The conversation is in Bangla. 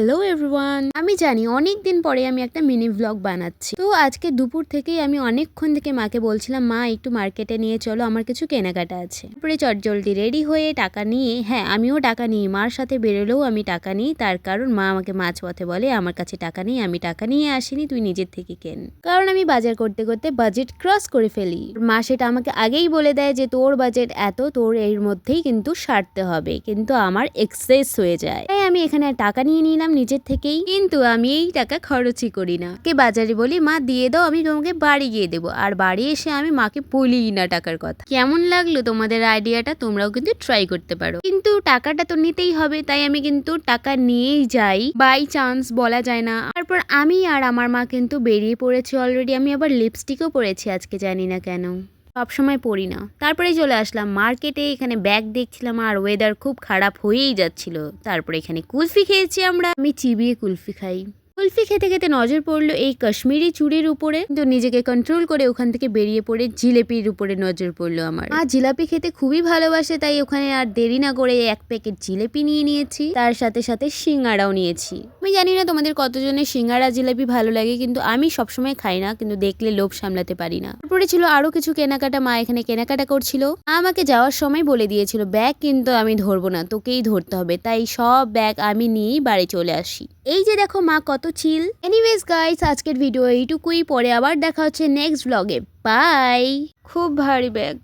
হ্যালো এভরিওয়ান, আমি জানি অনেক দিন পরে আমি একটা মিনি ভ্লগ বানাচ্ছি। তো আজকে দুপুর থেকেই আমি অনেকক্ষণ থেকে মাকে বলছিলাম, মা একটু মার্কেটে নিয়ে চলো, আমার কিছু কেনাকাটা আছে। তারপরে চটজলদি রেডি হয়ে টাকা নিয়ে, হ্যাঁ আমিও টাকা নিই, মার সাথে বেরোলেও আমি টাকা নিই। তার কারণ মা আমাকে মাঝপথে বলে আমার কাছে টাকা নেই, আমি টাকা নিয়ে আসিনি, তুই নিজের থেকে কেন। কারণ আমি বাজার করতে করতে বাজেট ক্রস করে ফেলি। মা সেটা আমাকে আগেই বলে দেয় যে তোর বাজেট এত, তোর এর মধ্যেই কিন্তু সারতে হবে, কিন্তু আমার এক্সেস হয়ে যায়। তাই আমি এখানে টাকা নিয়ে নিলাম নিজের থেকেই, কিন্তু আমি এই টাকা খরচই করি না। কে বাজারে বলি মা দিয়ে দাও, আমি তোমাকে বাড়ি গিয়ে দেবো, আর বাড়ি এসে আমি মাকে বলিই না টাকার কথা। কেমন লাগলো তোমাদের আইডিয়াটা? তোমরাও কিন্তু ট্রাই করতে পারো, কিন্তু টাকাটা তো নিতেই হবে, তাই আমি কিন্তু টাকা নিয়েই যাই, বাই চান্স বলা যায় না। তারপর আমি আর আমার মা কিন্তু বেরিয়ে পড়েছি অলরেডি। আমি আবার লিপস্টিকও পরেছি আজকে, জানি না কেন, সবসময় পড়ি না। তারপরে চলে আসলাম মার্কেটে, এখানে ব্যাগ দেখছিলাম আর ওয়েদার খুব খারাপ হয়েই যাচ্ছিল। তারপরে এখানে কুলফি খেয়েছি আমরা, আমি চিবিয়ে কুলফি খাই। কুলফি খেতে খেতে নজর পড়লো এই কাশ্মীরি চুড়ির উপরে, কিন্তু নিজেকে কন্ট্রোল করে ওখান থেকে বেরিয়ে পড়ে জিলেপির উপরে নজর পড়লো আমার। জিলাপি খেতে খুবই ভালোবাসে, তাই ওখানে আর দেরি না করে এক প্যাকেট জিলেপি নিয়ে নিয়েছি, তার সাথে সাথে সিঙ্গাড়াও নিয়েছি। আমি জানি না তোমাদের কতজনের সিঙ্গাড়া জিলাপি ভালো লাগে, কিন্তু আমি সবসময় খাই না, কিন্তু দেখলে লোভ সামলাতে পারি না। তারপরে ছিল আরো কিছু কেনাকাটা, মা এখানে কেনাকাটা করছিল। আমাকে যাওয়ার সময় বলে দিয়েছিল ব্যাগ কিন্তু আমি ধরবো না, তোকেই ধরতে হবে, তাই সব ব্যাগ আমি নিয়েই বাড়ি চলে আসি। এই যে দেখো মা কত চিল। এনিওয়েজ গাইস, আজকের ভিডিও এইটুকুই, পরে আবার দেখা হচ্ছে নেক্সট ব্লগে। বাই। খুব ভারী ব্যাগ।